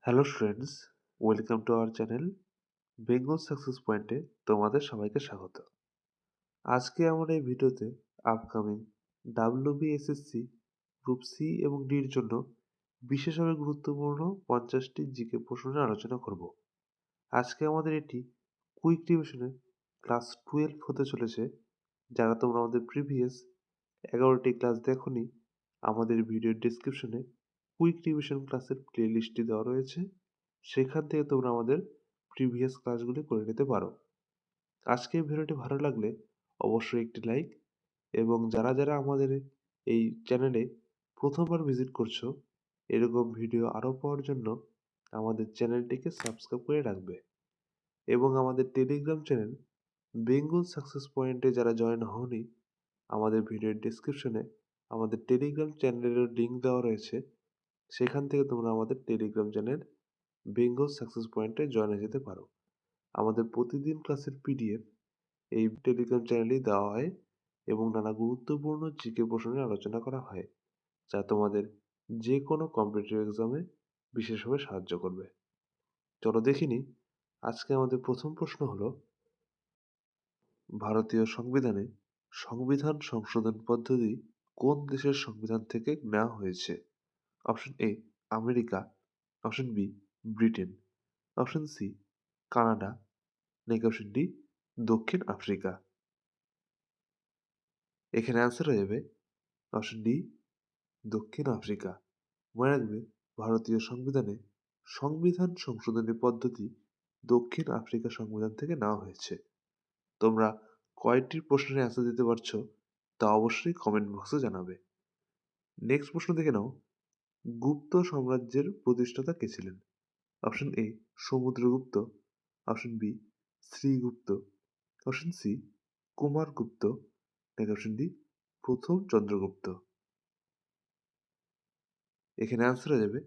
Hello students, welcome to our channel Bengal success পয়েন্টে তোমাদের সবাইকে স্বাগত। আজকে আমরা এই ভিডিওতে আপকামিং ডাব্লিউবিএসএসসি গ্রুপ সি এবং ডির জন্য বিশেষভাবে গুরুত্বপূর্ণ 50টি জিকে প্রশ্ন নিয়ে আলোচনা করব। আজকে আমাদের এটি কুইক রিভিশনের ক্লাস 12 হতে চলেছে। যারা তোমরা আমাদের প্রিভিয়াস 11টি ক্লাস দেখোনি, আমাদের ভিডিওর ডিসক্রিপশনে কুইক রিভিশন ক্লাসের প্লেলিস্টটি দেওয়া রয়েছে। সেখান থেকে তোমরা আমাদের প্রিভিয়াস ক্লাসগুলি করে নিতে পারো। আজকের ভিডিওটি ভালো লাগলে অবশ্যই একটি লাইক, এবং যারা যারা আমাদের এই চ্যানেলে প্রথমবার ভিজিট করছো, এরকম ভিডিও আরও পাওয়ার জন্য আমাদের চ্যানেলটিকে সাবস্ক্রাইব করে রাখবে। এবং আমাদের টেলিগ্রাম চ্যানেল বেঙ্গল সাকসেস পয়েন্টে যারা জয়েন হওনি, আমাদের ভিডিওর ডিসক্রিপশনে আমাদের টেলিগ্রাম চ্যানেলের লিঙ্ক দেওয়া রয়েছে। সেখান থেকে তোমরা আমাদের টেলিগ্রাম চ্যানেল বেঙ্গল সাকসেস পয়েন্টে জয়েন হয়ে যেতে পারো। আমাদের প্রতিদিন ক্লাসের পিডিএফ এই টেলিগ্রাম চ্যানেলেই দেওয়া হয়, এবং নানা গুরুত্বপূর্ণ জিকে প্রশ্ন নিয়ে আলোচনা করা হয়, যা তোমাদের যে কোনো কম্পিটিটিভ এক্সামে বিশেষভাবে সাহায্য করবে। চলো দেখিনি। আজকে আমাদের প্রথম প্রশ্ন হলো, ভারতীয় সংবিধানে সংবিধান সংশোধন পদ্ধতি কোন দেশের সংবিধান থেকে নেওয়া হয়েছে? Option A America, option B Britain, option C Canada, নাকি অপশন ডি দক্ষিণ আফ্রিকা। এখানে অ্যান্সার হয়ে যাবে অপশন ডি দক্ষিণ আফ্রিকা। মনে রাখবে, ভারতীয় সংবিধানে সংবিধান সংশোধনী পদ্ধতি দক্ষিণ আফ্রিকা সংবিধান থেকে নেওয়া হয়েছে। তোমরা কয়টি প্রশ্নের অ্যান্সার দিতে পারছো তা অবশ্যই কমেন্ট বক্সে জানাবে। নেক্সট প্রশ্ন দেখে নাও, গুপ্ত সাম্রাজ্যের প্রতিষ্ঠাতা কে ছিলেন? Option A Samudragupta, option B Srigupta, option C Kumaragupta, নাকি অপশন ডি প্রথম চন্দ্রগুপ্ত। এখানে অ্যান্সার হয়ে যাবে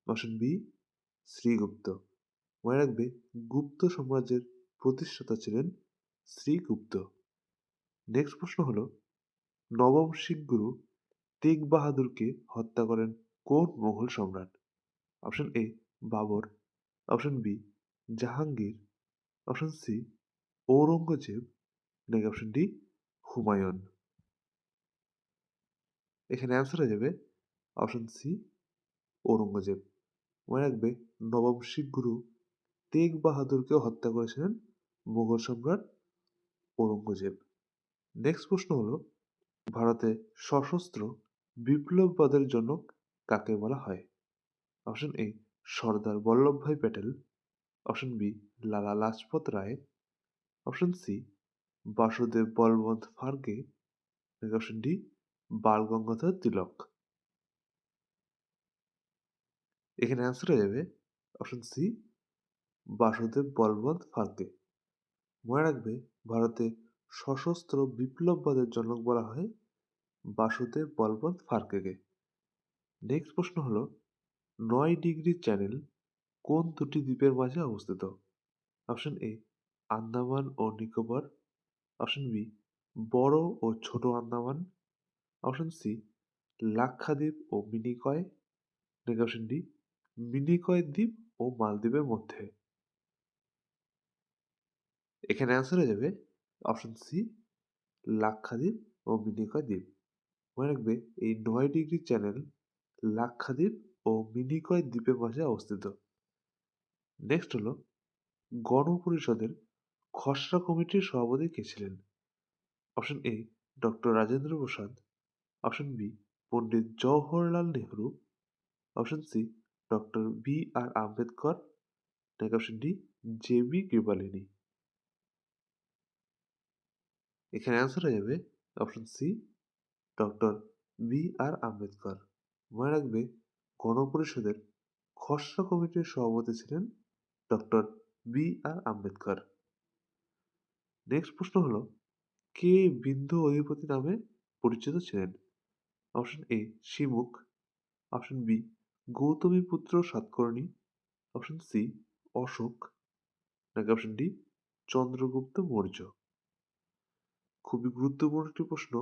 অপশন বি শ্রীগুপ্ত। মনে রাখবে, গুপ্ত সাম্রাজ্যের প্রতিষ্ঠাতা ছিলেন শ্রীগুপ্ত। নেক্সট প্রশ্ন হলো, নবম শিখ গুরু তেগ বাহাদুরকে হত্যা করেন কোন মুঘল সম্রাট? Option A Babur, option B Jahangir, option C Aurangzeb, নাকি অপশন ডি হুমায়ুন। এখানে অ্যান্সার হয়ে যাবে অপশন সি ঔরঙ্গজেব। মনে রাখবে, নবম শিখ গুরু তেগ বাহাদুরকে হত্যা করেছিলেন মুঘল সম্রাট ঔরঙ্গজেব। নেক্সট প্রশ্ন হলো, ভারতে সশস্ত্র বিপ্লববাদের জনক কাকে বলা হয়? Option A Sardar Vallabhbhai Patel, option B Lala Lajpat Rai, option C Vasudev Balwant Phadke, নাকি অপশন ডি বাল গঙ্গাধর তিলক। এখানে অ্যান্সার হয়ে যাবে অপশন সি বাসুদেব বলবন্ত ফার্গে। মনে রাখবে, ভারতে সশস্ত্র বিপ্লববাদের জনক বলা হয় বাসুদেব বলবন্ত ফার্কেকে। নেক্সট প্রশ্ন হলো, 9 ডিগ্রি চ্যানেল কোন দুটি দ্বীপের মাঝে অবস্থিত? অপশন এ আন্দামান ও নিকোবর, অপশন বি বড় ও ছোট আন্দামান, অপশন সি লাক্ষাদ্বীপ ও মিনিকয়, নাকি অপশন ডি মিনিকয় দ্বীপ ও মালদ্বীপের মধ্যে। এখানে অ্যান্সার হয়ে যাবে অপশন সি লাক্ষাদ্বীপ ও মিনিকয় দ্বীপ। মনে রাখবে, এই 9 ডিগ্রি চ্যানেল লাক্ষাদ্বীপ ও মিনিকয় দ্বীপের মাঝে অবস্থিত। নেক্সট হলো, গণপরিষদের খসড়া কমিটির সভাপতি কে ছিলেন? Option A doctor Rajendra Prasad, option B Pandit Jawaharlal Nehru, option C doctor B R Ambedkar, নাকি option D J B Kripalani. এখানে অ্যান্সার হয়ে যাবে option C doctor B R Ambedkar. মনে রাখবে, গণপরিষদের খসড়া কমিটির সভাপতি ছিলেন doctor B R Ambedkar. Next প্রশ্ন হলো, কে বিন্দু অধিপতি নামে পরিচিত ছিলেন? Option A Simuka, option B Gautamiputra Satakarni, option C Ashoka, নাকি অপশন ডি চন্দ্রগুপ্ত মৌর্য। খুবই গুরুত্বপূর্ণ একটি প্রশ্ন,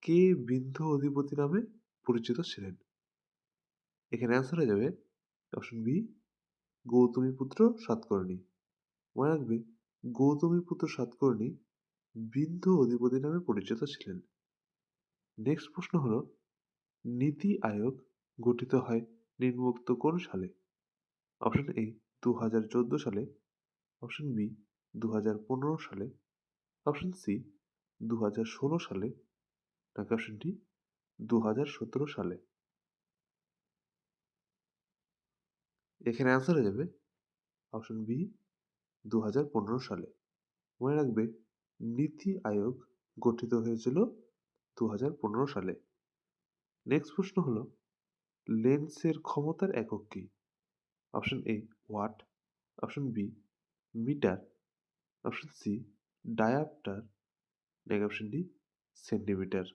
কে বিন্ধু অধিপতি নামে পরিচিত ছিলেন? এখানে অ্যান্সার হয়ে যাবে অপশন বি গৌতমীপুত্র সাতকর্ণী। মনে রাখবে, গৌতমীপুত্র সাতকর্ণী বিন্ধু অধিপতি নামে পরিচিত ছিলেন। নেক্সট প্রশ্ন হলো, নীতি আয়োগ গঠিত হয় নিম্নোক্ত কোন সালে? অপশন এ 2014 সালে, অপশন বি 2015 সালে, অপশন সি 2016 সালে, নাকি অপশন ডি 2017 সালে। এখানে অ্যান্সার হয়ে যাবে অপশন বি 2015 সালে। মনে রাখবে, নীতি আয়োগ গঠিত হয়েছিল 2015 সালে। নেক্সট প্রশ্ন হলো, লেন্সের ক্ষমতার একক কি? Option A watt, option B metre, option C dioptre, নাকি অপশন ডি সেন্টিমিটার।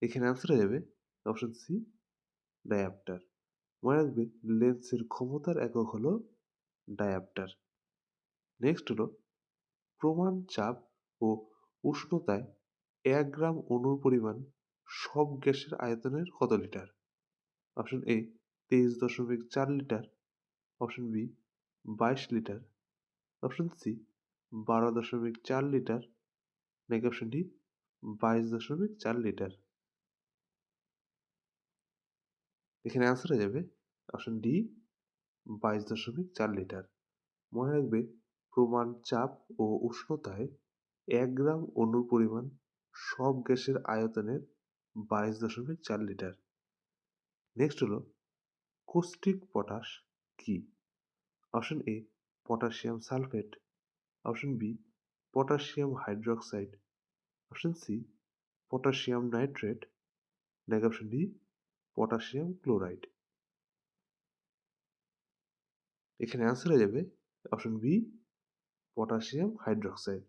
এখানে অ্যান্সার হয়ে যাবে অপশন সি ডায়াপ্টার। মনে রাখবে, লেন্সের ক্ষমতার একক হলো ডায়াপ্টার। নেক্সট হলো, প্রমাণ চাপ ও উষ্ণতায় 1 গ্রাম অণুর পরিমাণ সব গ্যাসের আয়তনের কত লিটার? Option A 23.4 litre, option B 22 litre, option C 12.4 litre, নাকি অপশন ডি 22.4 লিটার। এখানে অ্যান্সার হয়ে যাবে অপশন ডি 22.4 লিটার। মনে রাখবে, প্রমাণ চাপ ও উষ্ণতায় 1 গ্রাম অণুর পরিমাণ সব গ্যাসের আয়তনের 22.4 লিটার। নেক্সট হলো, কৌস্টিক পটাশ কি? Option A potassium sulphate, option B potassium hydroxide, option C potassium nitrate, নাকি অপশন ডি পটাশিয়াম ক্লোরাইড। এখানে অ্যান্সার হয়ে যাবে অপশন বি পটাশিয়াম হাইড্রোক্সাইড।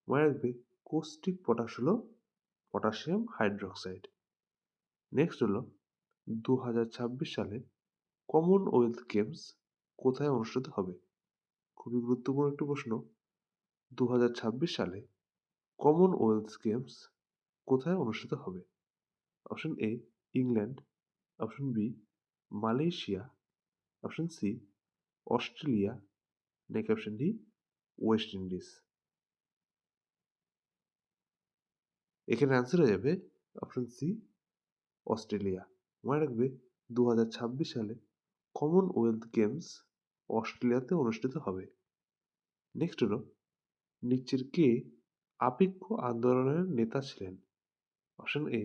মনে রাখবে, কৌস্টিক পটাশ হলো পটাশিয়াম হাইড্রোক্সাইড। নেক্সট হলো, 2026 সালে কমনওয়েলথ গেমস কোথায় অনুষ্ঠিত হবে? খুবই গুরুত্বপূর্ণ একটি প্রশ্ন। 2026 সালে কমনওয়েলথ গেমস কোথায় অনুষ্ঠিত হবে? Option A England, option B Malaysia, option C Australia, নাকি অপশন ডি ওয়েস্ট ইন্ডিজ। এখানে অ্যান্সার হয়ে যাবে অপশন সি অস্ট্রেলিয়া। মনে রাখবে, 2026 সালে কমনওয়েলথ গেমস অস্ট্রেলিয়াতে অনুষ্ঠিত হবে। নেক্সট হলো, নিচের কে আপেক্ষ আন্দোলনের নেতা ছিলেন? Option A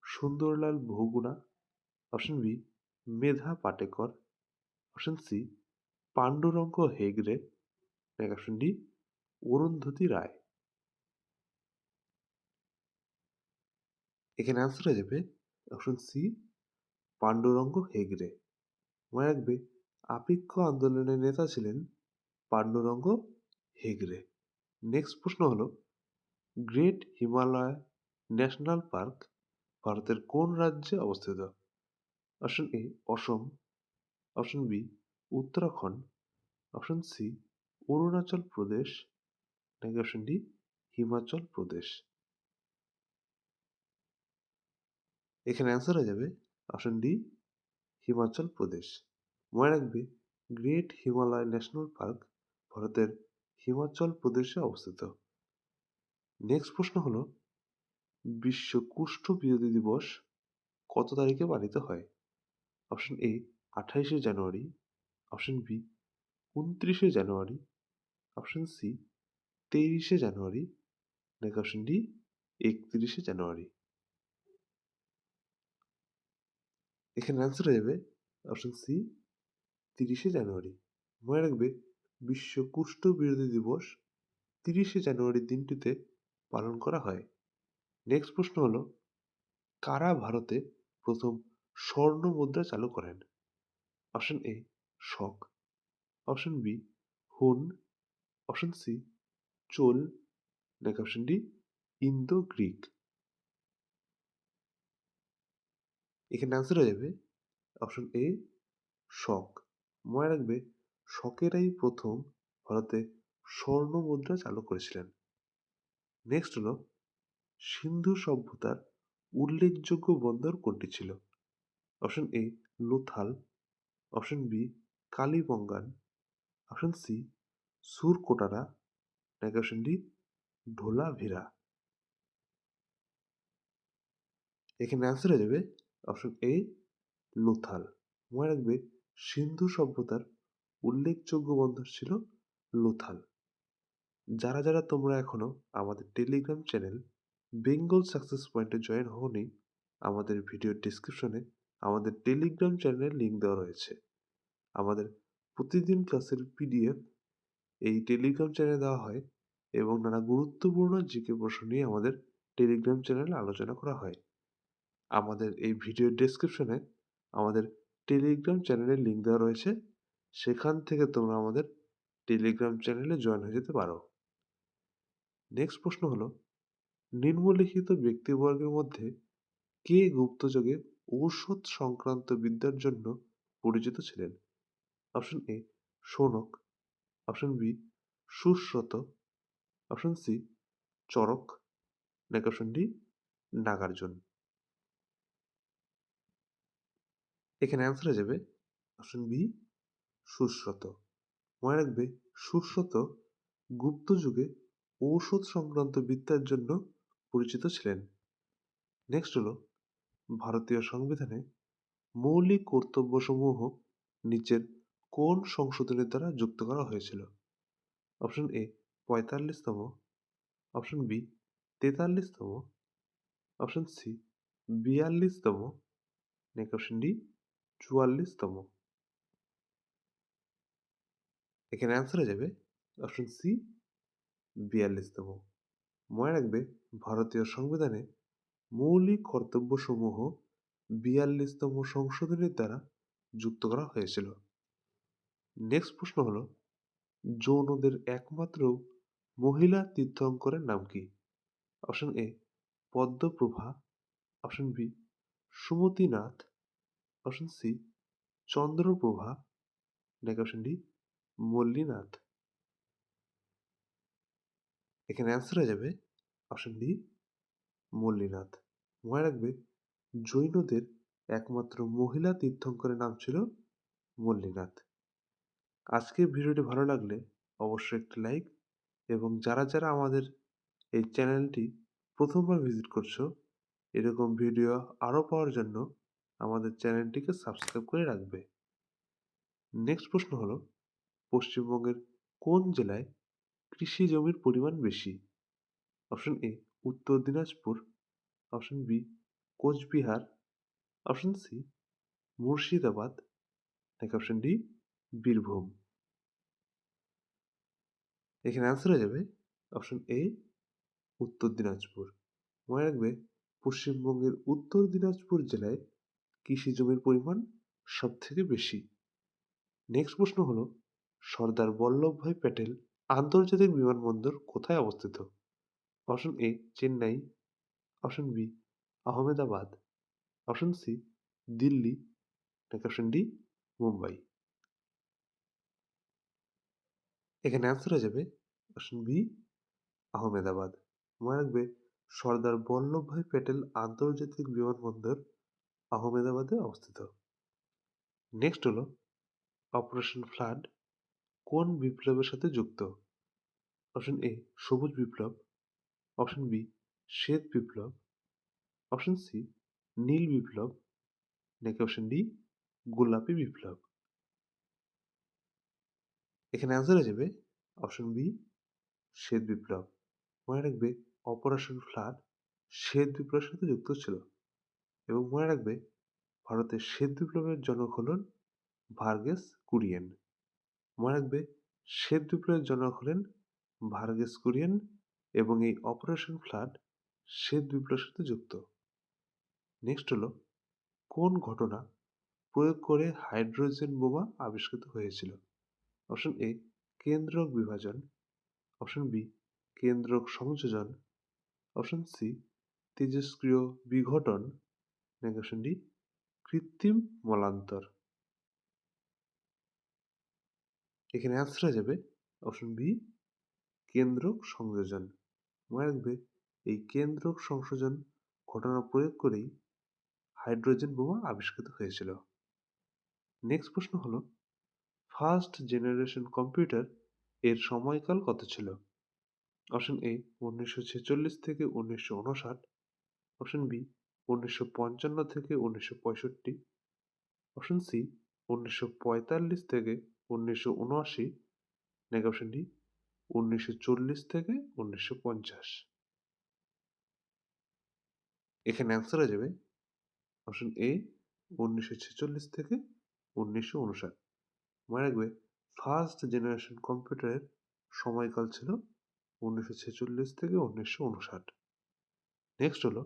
Sunderlal Bahuguna, option B Medha Patkar, option C Pandurang Hegde, নাকি অপশন ডি অরুন্ধতী রায়। এখানে অ্যান্সার হয়ে যাবে অপশন সি পাণ্ডুরঙ্গ হেগড়ে। মনে রাখবে, আপেক্ষ আন্দোলনের নেতা ছিলেন পাণ্ডুরঙ্গ হেগড়ে। নেক্সট প্রশ্ন হলো, গ্রেট হিমালয় ন্যাশনাল পার্ক ভারতের কোন রাজ্যে অবস্থিত? Option A Assam, option B Uttarakhand, option C Arunachal Pradesh, নাকি অপশন ডি হিমাচল প্রদেশ। এখানে অ্যান্সার হয়ে যাবে অপশন ডি হিমাচল প্রদেশ। মনে রাখবে, গ্রেট হিমালয় ন্যাশনাল পার্ক ভারতের হিমাচল প্রদেশে অবস্থিত। নেক্সট প্রশ্ন হলো, বিশ্ব কুষ্ঠ বিরোধী দিবস কত তারিখে পালিত হয়? অপশন এ 28শে জানুয়ারি, অপশন বি 29শে জানুয়ারি, অপশন সি 23শে জানুয়ারি, নাকি অপশন ডি 31শে জানুয়ারি। এখানে অ্যান্সার হয়ে যাবে অপশন সি 30শে জানুয়ারি। মনে রাখবে, বিশ্ব কুষ্ঠ বিরোধী দিবস 30শে জানুয়ারির দিনটিতে পালন করা হয়। নেক্সট প্রশ্ন হলো, কারা ভারতে প্রথম স্বর্ণ মুদ্রা চালু করেন? Option A Shaka, option B Hun, option C Chola, নাকি অপশন ডি ইন্দো গ্রিক। এখানে অ্যান্সার হয়ে যাবে অপশন এ শক। মনে রাখবে, শকেরাই প্রথম ভারতে স্বর্ণ মুদ্রা চালু করেছিলেন। নেক্সট হলো, সিন্ধু সভ্যতার উল্লেখযোগ্য বন্দর কোনটি ছিল? Option A Lothal, option B Kalibangan, option C Surkotada, নাকি অপশন ডি ঢোলাভিরা। এখানে অ্যান্সার হয়ে যাবে অপশন এ লোথাল। মনে রাখবে সিন্ধু সভ্যতার উল্লেখযোগ্য বন্দর ছিল লোথাল। যারা যারা তোমরা এখনো আমাদের টেলিগ্রাম চ্যানেল বেঙ্গল সাকসেস পয়েন্টে জয়েন হওনি, আমাদের ভিডিওর ডিসক্রিপশনে আমাদের টেলিগ্রাম চ্যানেলের লিঙ্ক দেওয়া রয়েছে। আমাদের প্রতিদিন ক্লাসের পিডিএফ এই টেলিগ্রাম চ্যানেলে দেওয়া হয় এবং নানা গুরুত্বপূর্ণ জিকে প্রশ্ন নিয়ে আমাদের টেলিগ্রাম চ্যানেলে আলোচনা করা হয়। আমাদের এই ভিডিওর ডেসক্রিপশনে আমাদের টেলিগ্রাম চ্যানেলের লিঙ্ক দেওয়া রয়েছে, সেখান থেকে তোমরা আমাদের টেলিগ্রাম চ্যানেলে জয়েন হয়ে যেতে পারো। নেক্সট প্রশ্ন হলো, নিম্নলিখিত ব্যক্তিবর্গের মধ্যে কে গুপ্তযুগে ঔষধ সংক্রান্ত বিদ্যার জন্য পরিচিত ছিলেন? Option A Shaunaka, option B Sushruta, option C Charaka, নাকি অপশন ডি নাগার্জুন। এখানে অ্যান্সার হয়ে যাবে অপশন বি সুশ্রুত। মনে রাখবে সুশ্রুত গুপ্ত যুগে ঔষধ সংক্রান্ত বিদ্যার জন্য পরিচিত ছিলেন। নেক্সট হলো, ভারতীয় সংবিধানে মৌলিক কর্তব্যসমূহ নিচের কোন সংশোধনের দ্বারা যুক্ত করা হয়েছিল? অপশন এ 45তম, অপশন বি 43তম, অপশন সি 42তম, নাকি অপশন ডি 44তম। এখানে অ্যান্সার হয়ে যাবে অপশন সি 42তম। মনে রাখবে ভারতীয় সংবিধানে মৌলিক কর্তব্যসমূহ 42তম সংশোধনীর দ্বারা যুক্ত করা হয়েছিল। নেক্সট প্রশ্ন হলো, জৈনদের একমাত্র মহিলা তীর্থঙ্করের নাম কি? Option A Padmaprabha, option B Sumatinath, option C Chandraprabha, নাকি অপশন ডি মল্লীনাথ। এখানে অ্যান্সার হয়ে যাবে অপশন ডি মল্লীনাথ। মনে রাখবে জৈনদের একমাত্র মহিলা তীর্থঙ্করের নাম ছিল মল্লীনাথ। আজকের ভিডিওটি ভালো লাগলে অবশ্যই একটি লাইক, এবং যারা যারা আমাদের এই চ্যানেলটি প্রথমবার ভিজিট করছো, এরকম ভিডিও আরও পাওয়ার জন্য আমাদের চ্যানেলটিকে সাবস্ক্রাইব করে রাখবে। নেক্সট প্রশ্ন হলো, পশ্চিমবঙ্গের কোন জেলায় কৃষি জমির পরিমাণ বেশি? Option A Uttar Dinajpur, option B Cooch Behar, option C Murshidabad, নাকি অপশন ডি বীরভূম। এখানে অ্যান্সার হয়ে যাবে অপশন এ উত্তর দিনাজপুর। মনে রাখবে পশ্চিমবঙ্গের উত্তর দিনাজপুর জেলায় কৃষি জমির পরিমাণ সব থেকে বেশি। নেক্সট প্রশ্ন হলো, সর্দার বল্লভভাই প্যাটেল আন্তর্জাতিক বিমানবন্দর কোথায় অবস্থিত? Option A Chennai, option B Ahmedabad, option C Delhi, নাকি অপশন ডি মুম্বাই। এখানে অ্যান্সার হয়ে যাবে অপশন বি আহমেদাবাদ। মনে রাখবে সর্দার বল্লভভাই প্যাটেল আন্তর্জাতিক বিমানবন্দর আহমেদাবাদে অবস্থিত। নেক্সট হলো, অপারেশন ফ্লাড কোন বিপ্লবের সাথে যুক্ত? অপশন এ সবুজ বিপ্লব, অপশন বি শ্বেত বিপ্লব, অপশন সি নীল বিপ্লব, নাকি অপশন ডি গোলাপি বিপ্লব। এখানে অ্যান্সার হয়ে যাবে অপশন বি শ্বেত বিপ্লব। মনে রাখবে অপারেশন ফ্লাড শ্বেত বিপ্লবের সাথে যুক্ত ছিল, এবং মনে রাখবে ভারতের শ্বেত বিপ্লবের জনক হলেন ভার্গেস কুরিয়েন। মনে রাখবে শ্বেত বিপ্লবের জনক হলেন ভার্গেস কুরিয়েন, এবং এই অপারেশন ফ্লাড শ্বেত বিপ্লবের সাথে যুক্ত। নেক্সট হলো, কোন ঘটনা প্রয়োগ করে হাইড্রোজেন বোমা আবিষ্কৃত হয়েছিল? অপশন এ কেন্দ্রক বিভাজন, অপশন বি কেন্দ্রক সংযোজন, অপশন সি তেজস্ক্রিয় বিঘটন, নাকি অপশন ডি কৃত্রিম মলান্তর। এখানে অ্যান্সার হয়ে যাবে অপশন বি কেন্দ্রক সংযোজন। মনে রাখবে এই কেন্দ্রক সংযোজন ঘটনা প্রয়োগ করেই হাইড্রোজেন বোমা আবিষ্কৃত হয়েছিল। নেক্সট প্রশ্ন হলো ফার্স্ট জেনারেশন কম্পিউটার এর সময়কাল কত ছিল? অপশন এ 1946 থেকে 1959, অপশন বি 1955 থেকে 1965, অপশন সি 1945 থেকে 1979, নাকি অপশন ডি 1940 থেকে 1950? এখানে অ্যান্সার হয়ে যাবে অপশন এ 1946 থেকে 1959। মনে রাখবে ফার্স্ট জেনারেশন কম্পিউটারের সময়কাল ছিল 1946 থেকে 1959। নেক্সট হলো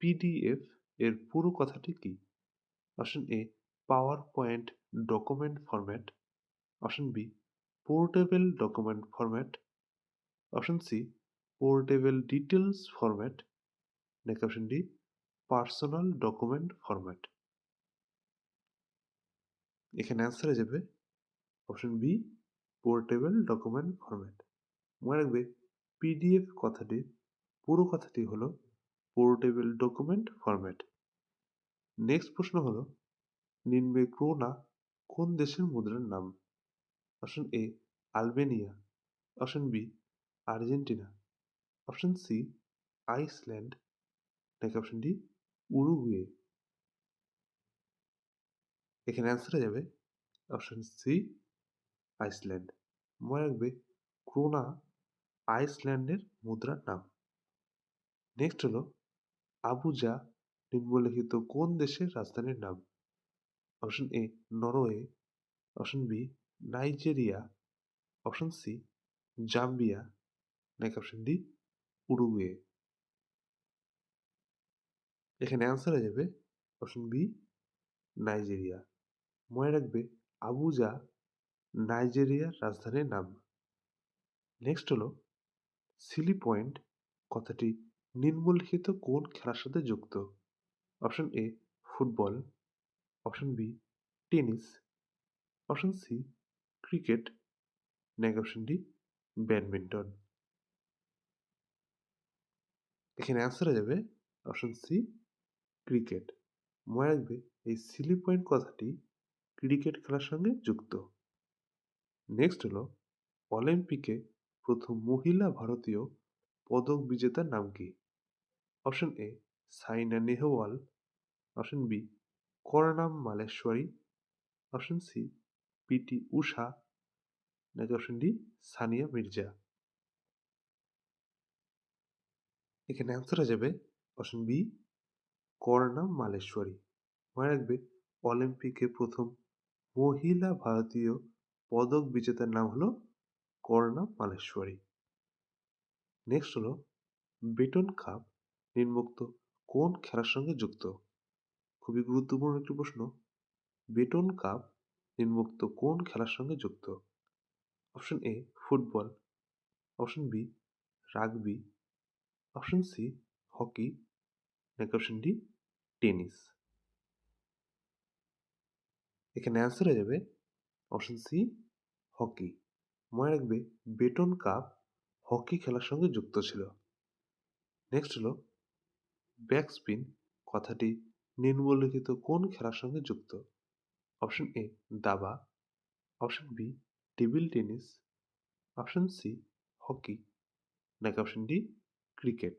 পিডিএফ এর পুরো কথাটি কি? Option A power point document format, option B portable document format, option C portable details format, নাকি option D personal document format? এখানে অ্যান্সার হয়ে যাবে option B portable document format. মনে রাখবে পিডিএফ কথাটির পুরো কথাটি হলো পোর্টেবল ডকুমেন্ট ফরম্যাট। নেক্সট প্রশ্ন হলো নিম্নে ক্রোনা কোন দেশের মুদ্রার নাম? Option A Albania, option B Argentina, option C Iceland, নাকি অপশন ডি উরুগুয়ে? এখানে অ্যান্সার হয়ে যাবে অপশন সি আইসল্যান্ড। মনে রাখবে ক্রোনা আইসল্যান্ডের মুদ্রার নাম। নেক্সট হলো আবুজা নিম্নলিখিত কোন দেশের রাজধানীর নাম? Option A Norway, option B Nigeria, option C Zambia, নাকি অপশন ডি উরুগুয়ে? এখানে অ্যান্সার হয়ে যাবে অপশন বি নাইজেরিয়া। মনে রাখবে আবুজা নাইজেরিয়ার রাজধানীর নাম। নেক্সট হলো সিলি পয়েন্ট কথাটি নিম্নলিখিত কোন খেলার সাথে যুক্ত? Option A football, option B tennis, option C cricket, নাকি অপশন ডি ব্যাডমিন্টন? এখানে অ্যান্সার হয়ে যাবে অপশন সি ক্রিকেট। মনে রাখবে এই সিলি পয়েন্ট কথাটি ক্রিকেট খেলার সঙ্গে যুক্ত। নেক্সট হলো অলিম্পিকে প্রথম মহিলা ভারতীয় পদক বিজেতার নাম কি? Option A Saina Nehwal, option B Karnam Malleswari, option C PT Usha, নাকি অপশন ডি সানিয়া মির্জা? এখানে অ্যান্সার হয়ে যাবে অপশন বি করনাম মালেশ্বরী। মনে রাখবে অলিম্পিকে প্রথম মহিলা ভারতীয় পদক বিজেতার নাম হলো করনাম মালেশ্বরী। নেক্সট হলো বেটন কাপ নিম্নোক্ত কোন খেলার সঙ্গে যুক্ত? খুবই গুরুত্বপূর্ণ একটি প্রশ্ন। বেটন কাপ নিম্নোক্ত কোন খেলার সঙ্গে যুক্ত? Option A football, option B rugby, option C hockey, নাকি অপশন ডি টেনিস? এখানে অ্যান্সার হয়ে যাবে অপশন সি হকি। মনে রাখবে বেটন কাপ হকি খেলার সঙ্গে যুক্ত ছিল। নেক্সট হলো ব্যাকস্পিন কথাটি নিম্নলিখিত কোন খেলার সঙ্গে যুক্ত? অপশন এ দাবা, option B table tennis, option C hockey, নাকি অপশন ডি ক্রিকেট?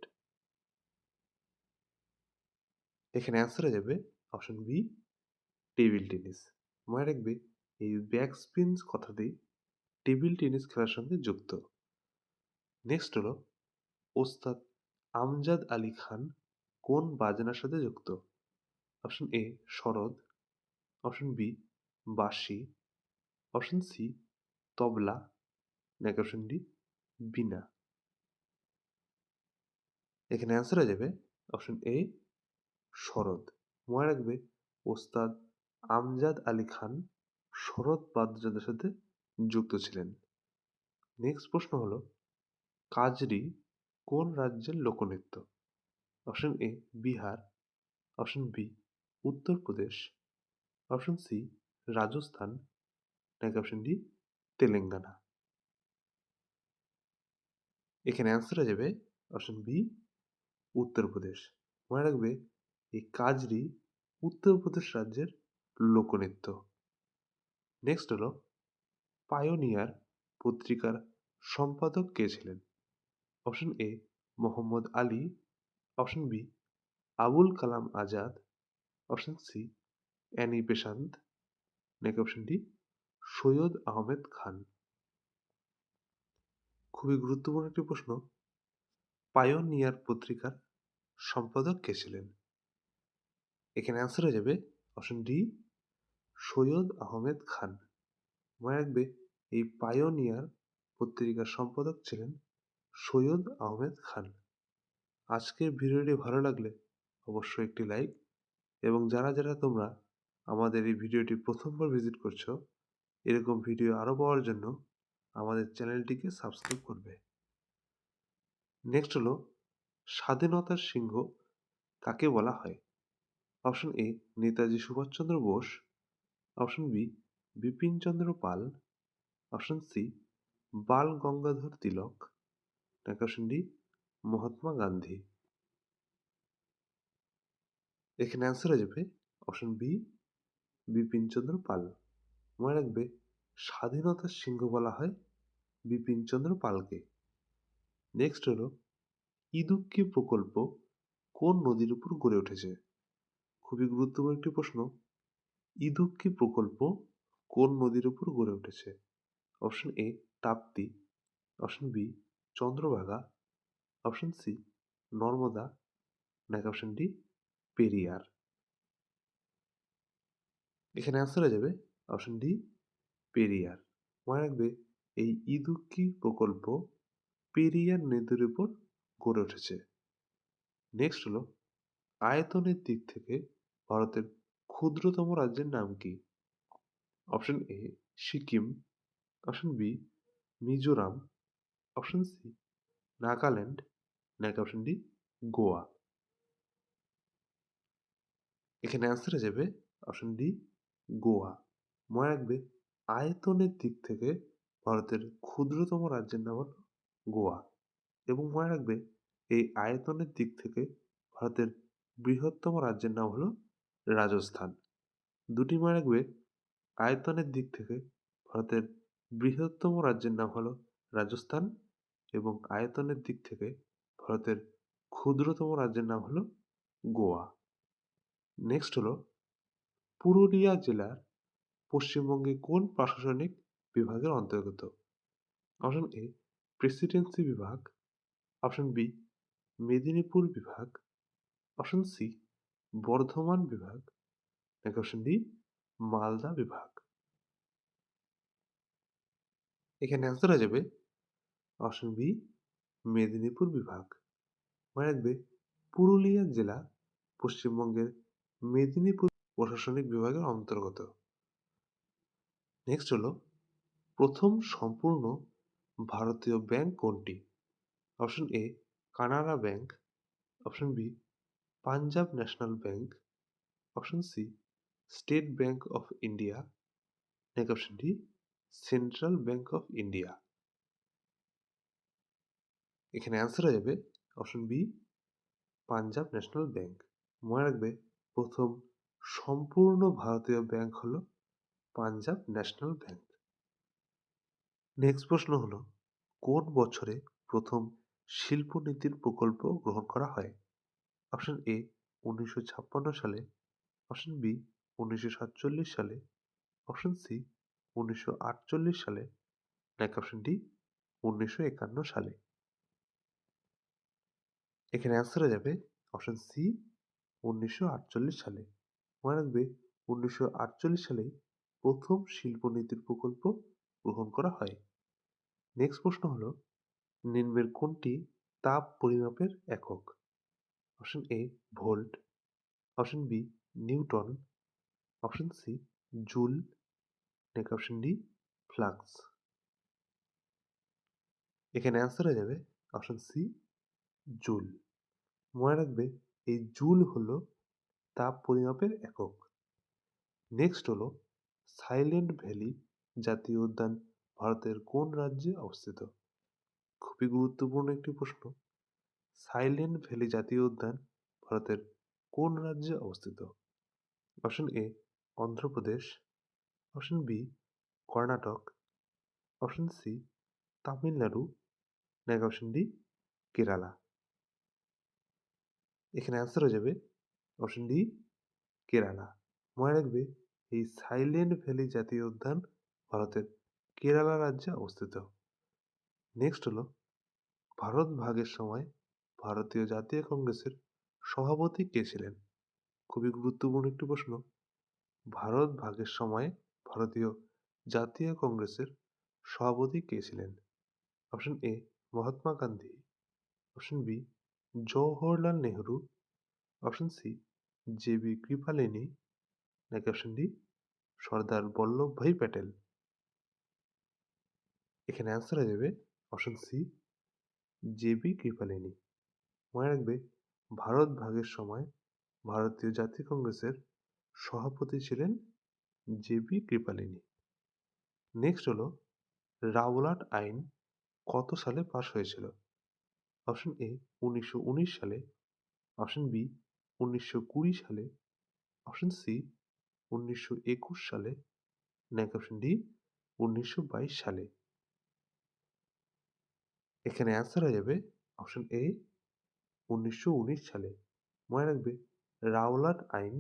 এখানে অ্যান্সার হয়ে যাবে অপশন বি টেবিল টেনিস। মনে রাখবে এই ব্যাকস্পিন কথাটি টেবিল টেনিস খেলার সঙ্গে যুক্ত। নেক্সট হলো ওস্তাদ আমজাদ আলী খান কোন বাজনার সাথে যুক্ত? Option A sarod, option B বাঁশি, অপশন সি তবলা, নাকি অপশন ডি বীণা? এখানে অ্যান্সার হয়ে যাবে অপশন এ সরোদ। মনে রাখবে ওস্তাদ আমজাদ আলী খান সরোদ বাদ্যযন্ত্রের সাথে যুক্ত ছিলেন। নেক্সট প্রশ্ন হলো কাজরি কোন রাজ্যের লোকনৃত্য? Option A Bihar, option B Uttar Pradesh, option C Rajasthan, নাকি অপশন ডি তেলেঙ্গানা? এখানে অ্যান্সার হয়ে যাবে অপশন বি উত্তরপ্রদেশ। মনে রাখবে এই কাজরি উত্তরপ্রদেশ রাজ্যের লোকনৃত্য। নেক্সট হলো পায়োনিয়ার পত্রিকার সম্পাদক কে ছিলেন? Option A Mohammad Ali, option B Abul Kalam Azad, option C Annie Besant, নাকি অপশন ডি সৈয়দ আহমেদ খান। খুবই গুরুত্বপূর্ণ একটি প্রশ্ন। পায়োনিয়ার পত্রিকার সম্পাদক কে ছিলেন? এখানে অ্যান্সার হয়ে যাবে অপশন ডি সৈয়দ আহমেদ খান। মনে রাখবে এই পায়োনিয়ার পত্রিকার সম্পাদক ছিলেন সৈয়দ আহমেদ খান। আজকের ভিডিওটি ভালো লাগলে অবশ্যই একটি লাইক, এবং যারা যারা তোমরা আমাদের এই ভিডিওটি প্রথমবার ভিজিট করছো, এরকম ভিডিও আরও পাওয়ার জন্য আমাদের চ্যানেলটিকে সাবস্ক্রাইব করবে। নেক্সট হলো স্বাধীনতার সিংহ কাকে বলা হয়? Option A Netaji Subhashchandra Bose, option B Bipin Chandra Pal, option C Bal Gangadhar Tilak, নাকি অপশন ডি মহাত্মা গান্ধী। এখানে অ্যান্সার হয়ে যাবে অপশন বি বিপিন চন্দ্র পাল। মনে রাখবে স্বাধীনতার সিংহ বলা হয় বিপিন চন্দ্র পালকে। নেক্সট হলো ইদুক্কি প্রকল্প কোন নদীর উপর গড়ে উঠেছে? খুবই গুরুত্বপূর্ণ একটি প্রশ্ন। ইদুক্কি প্রকল্প কোন নদীর উপর গড়ে উঠেছে? Option A Tapti, option B Chandrabhaga, option C Narmada, নাকি অপশন ডি পেরিয়ার। এখানে অ্যান্সার হয়ে যাবে অপশন ডি পেরিয়ার। মনে রাখবে এই ইদুক্কি প্রকল্প পেরিয়ার নদীর উপর গড়ে উঠেছে। নেক্সট হলো আয়তনের দিক থেকে ভারতের ক্ষুদ্রতম রাজ্যের নাম কি? Option A Sikkim, option B Mizoram, option C Nagaland, নাকি অপশন ডি গোয়া। এখানে অ্যান্সার হয়ে যাবে অপশন ডি গোয়া। মনে রাখবে আয়তনের দিক থেকে ভারতের ক্ষুদ্রতম রাজ্যের নাম হল গোয়া, এবং মনে রাখবে এই আয়তনের দিক থেকে ভারতের বৃহত্তম রাজ্যের নাম হলো রাজস্থান। দুটি মনে রাখবে আয়তনের দিক থেকে ভারতের বৃহত্তম রাজ্যের নাম হলো রাজস্থান, এবং আয়তনের দিক থেকে ভারতের ক্ষুদ্রতম রাজ্যের নাম হলো গোয়া। নেক্সট হলো পুরুলিয়া জেলার পশ্চিমবঙ্গে কোন প্রশাসনিক বিভাগের অন্তর্গত? অপশন এ প্রেসিডেন্সি বিভাগ, অপশন বি মেদিনীপুর বিভাগ, অপশন সি বর্ধমান বিভাগ, নাকি অপশন ডি মালদা বিভাগ। এখানে অ্যান্সার হয়ে যাবে অপশন বি মেদিনীপুর বিভাগ। মনে রাখবে পুরুলিয়া জেলা পশ্চিমবঙ্গের মেদিনীপুর প্রশাসনিক বিভাগের অন্তর্গত। নেক্সট হলো প্রথম সম্পূর্ণ ভারতীয় ব্যাংক কোনটি? Option A Canara bank, option B Punjab national bank, option C state bank of India, নাকি option D central bank of India. এখানে অ্যান্সার হয়ে যাবে option B Punjab national bank. মনে রাখবে প্রথম সম্পূর্ণ ভারতীয় ব্যাংক হলো পাঞ্জাব ন্যাশনাল ব্যাংক। নেক্সট প্রশ্ন হলো কোন বছরে প্রথম শিল্পনীতির প্রকল্প গ্রহণ করা হয়? অপশন এ 1956 সালে, অপশন বি 1947 সালে, অপশন সি 1948 সালে, নাকি অপশন ডি 1951 সালে। এখানে অ্যান্সার হয়ে যাবে অপশন সি 1948 সালে। মনে রাখবে 1948 সালেই প্রথম শিল্পনীতির প্রকল্প গ্রহণ করা হয়। নেক্সট প্রশ্ন হলো নিম্নের কোনটি তাপ পরিমাপের একক? Option A volt, option B newton, option C joule, নাকি অপশন ডি ফ্লাক্স। এখানে অ্যান্সার হয়ে যাবে অপশন সি জুল। মনে রাখবে এই জুল হলো তাপ পরিমাপের একক। নেক্সট হলো সাইলেন্ট ভ্যালি জাতীয় উদ্যান ভারতের কোন রাজ্যে অবস্থিত? খুবই গুরুত্বপূর্ণ একটি প্রশ্ন। সাইলেন্ট ভ্যালি জাতীয় উদ্যান ভারতের কোন রাজ্যে অবস্থিত? Option A Andhra Pradesh, option B Karnataka, option C Tamil Nadu, নাকি অপশন ডি কেরালা। এখানে অ্যান্সার হয়ে যাবে অপশন ডি কেরালা। মনে রাখবে এই সাইলেন্ট ভ্যালি জাতীয় উদ্যান ভারতের কেরালা রাজ্যে অবস্থিত। নেক্সট হলো ভারত ভাগের সময় ভারতীয় জাতীয় কংগ্রেসের সভাপতি কে ছিলেন? খুবই গুরুত্বপূর্ণ একটি প্রশ্ন। ভারত ভাগের সময় ভারতীয় জাতীয় কংগ্রেসের সভাপতি কে ছিলেন? Option A Mahatma Gandhi, option B Jawaharlal Nehru, option C J B. Kripalani, নাকি অপশন ডি সর্দার বল্লভভাই প্যাটেল। এখানে অ্যান্সার হয়ে যাবে অপশন সি জে.বি. কৃপালিনী। মনে রাখবে ভারত ভাগের সময় ভারতীয় জাতীয় কংগ্রেসের সভাপতি ছিলেন জে.বি. কৃপালিনী। নেক্সট হলো রাওলাট আইন কত সালে পাশ হয়েছিল? অপশন এ 1919 সালে, অপশন বি 1920 সালে, অপশন সি 1921 সালে, নাকি অপশন ডি 1922 সালে। এখানে অ্যান্সার হয়ে যাবে অপশন এ 1919 সালে। মনে রাখবে রাওলাট আইন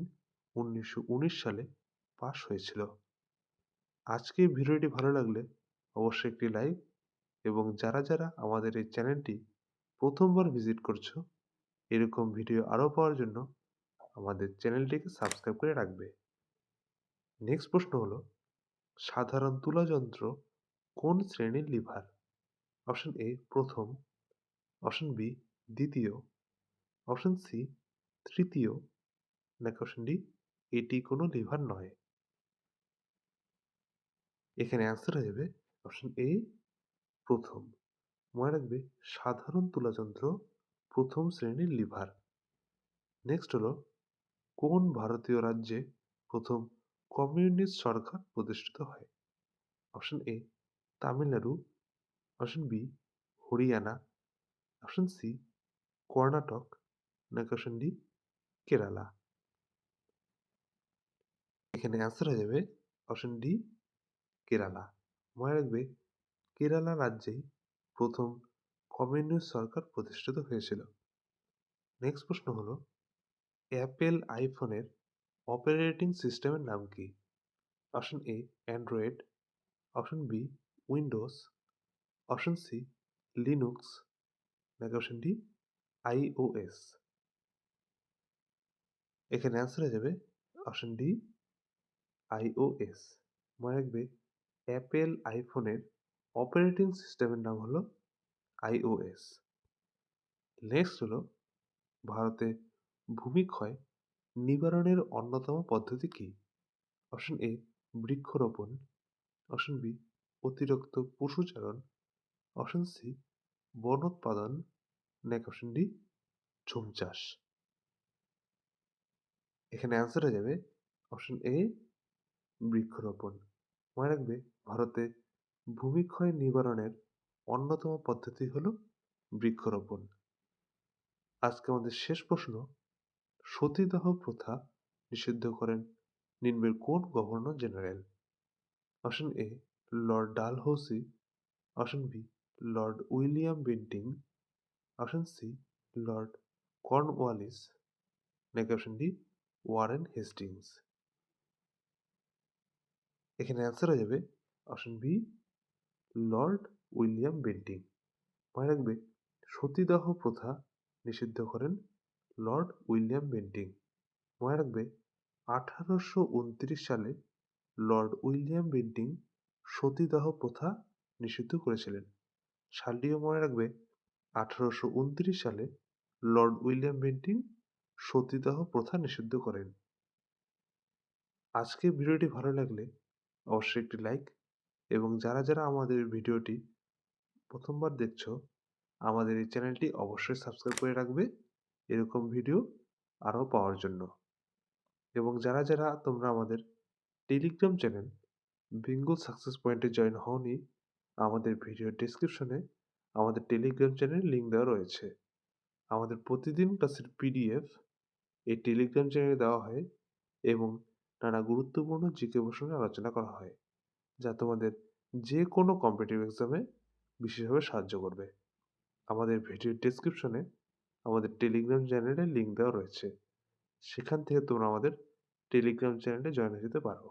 1919 সালে পাশ হয়েছিল। আজকে ভিডিওটি ভালো লাগলে অবশ্যই একটি লাইক, এবং যারা যারা আমাদের এই চ্যানেলটি প্রথমবার ভিজিট করছো এরকম ভিডিও আরও পাওয়ার জন্য আমাদের চ্যানেলটিকে সাবস্ক্রাইব করে রাখবে। নেক্সট প্রশ্ন হলো সাধারণ তুলাযন্ত্র কোন শ্রেণীর লিভার? অপশন এ প্রথম, অপশন বি দ্বিতীয়, অপশন সি তৃতীয়, নাকি অপশন ডি এটি কোনো লিভার নয়। এখানে অ্যান্সার হয়ে যাবে অপশন এ প্রথম। মনে রাখবে সাধারণ তুলাযন্ত্র প্রথম শ্রেণীর লিভার। নেক্সট হলো কোন ভারতীয় রাজ্যে প্রথম কমিউনিস্ট সরকার প্রতিষ্ঠিত হয়? Option A Tamil Nadu, option B Haryana, option C Karnataka, নাকি অপশন ডি কেরালা। এখানে অ্যান্সার হয়ে যাবে অপশন ডি কেরালা। মনে রাখবে কেরালা রাজ্যেই প্রথম কমিউনিস্ট সরকার প্রতিষ্ঠিত হয়েছিল। নেক্সট প্রশ্ন হলো অ্যাপেল আইফোনের অপারেটিং সিস্টেমের নাম কি? Option A Android, option B Windows, option C Linux, নাকি অপশন ডি আইওএস। এখানে অ্যান্সার হয়ে যাবে অপশন ডি আইওএস। মনে রাখবে অ্যাপেল আইফোনের অপারেটিং সিস্টেমের নাম হলো আইওএস। নেক্সট হলো ভারতে ভূমিক্ষয় নিবারণের অন্যতম পদ্ধতি কি? অপশন এ বৃক্ষরোপণ, অপশন বি অতিরিক্ত পশুচারণ, অপশন সি বনোৎপাদন, নাকি অপশন ডি ঝুম চাষ। এখানে অ্যান্সার হয়ে যাবে অপশন এ বৃক্ষরোপণ। মনে রাখবে ভারতে ভূমিক্ষয় নিবারণের অন্যতম পদ্ধতি হল বৃক্ষরোপণ। আজকে আমাদের শেষ প্রশ্ন সতীদাহ প্রথা নিষিদ্ধ করেন নিম্নের কোন governor general? Option A lord Dalhousie, option B lord William Bentinck, option C lord Cornwallis, নাকি অপশন ডি ওয়ারেন হেস্টিংস। এখানে অ্যান্সার হয়ে যাবে option B lord William Bentinck. মনে রাখবে সতীদাহ প্রথা নিষিদ্ধ করেন লর্ড উইলিয়াম বেন্টিং। মনে রাখবে 1829 সালে লর্ড উইলিয়াম বেন্টিং সতীদাহ প্রথা নিষিদ্ধ করেছিলেন। সালটিও মনে রাখবে 1829 সালে লর্ড উইলিয়াম বেন্টিং সতীদাহ প্রথা নিষিদ্ধ করেন। আজকে ভিডিওটি ভালো লাগলে অবশ্যই একটি লাইক, এবং যারা যারা আমাদের ভিডিওটি প্রথমবার দেখছো আমাদের এই চ্যানেলটি অবশ্যই সাবস্ক্রাইব করে রাখবে এরকম ভিডিও আরও পাওয়ার জন্য। এবং যারা যারা তোমরা আমাদের টেলিগ্রাম চ্যানেল বেঙ্গল সাকসেস পয়েন্টে জয়েন হওনি, আমাদের ভিডিও ডেসক্রিপশনে আমাদের টেলিগ্রাম চ্যানেল লিঙ্ক দেওয়া রয়েছে। আমাদের প্রতিদিন ক্লাসের পিডিএফ এই টেলিগ্রাম চ্যানেলে দেওয়া হয়, এবং নানা গুরুত্বপূর্ণ জিকে প্রশ্ন নিয়ে আলোচনা করা হয়, যা তোমাদের যে কোনো কম্পিটিটিভ এক্সামে বিশেষভাবে সাহায্য করবে। আমাদের ভিডিওর ডেসক্রিপশনে আমাদের টেলিগ্রাম চ্যানেলের লিঙ্ক দেওয়া রয়েছে। সেখান থেকে তোমরা আমাদের টেলিগ্রাম চ্যানেলে জয়েন হয়ে যেতে পারো।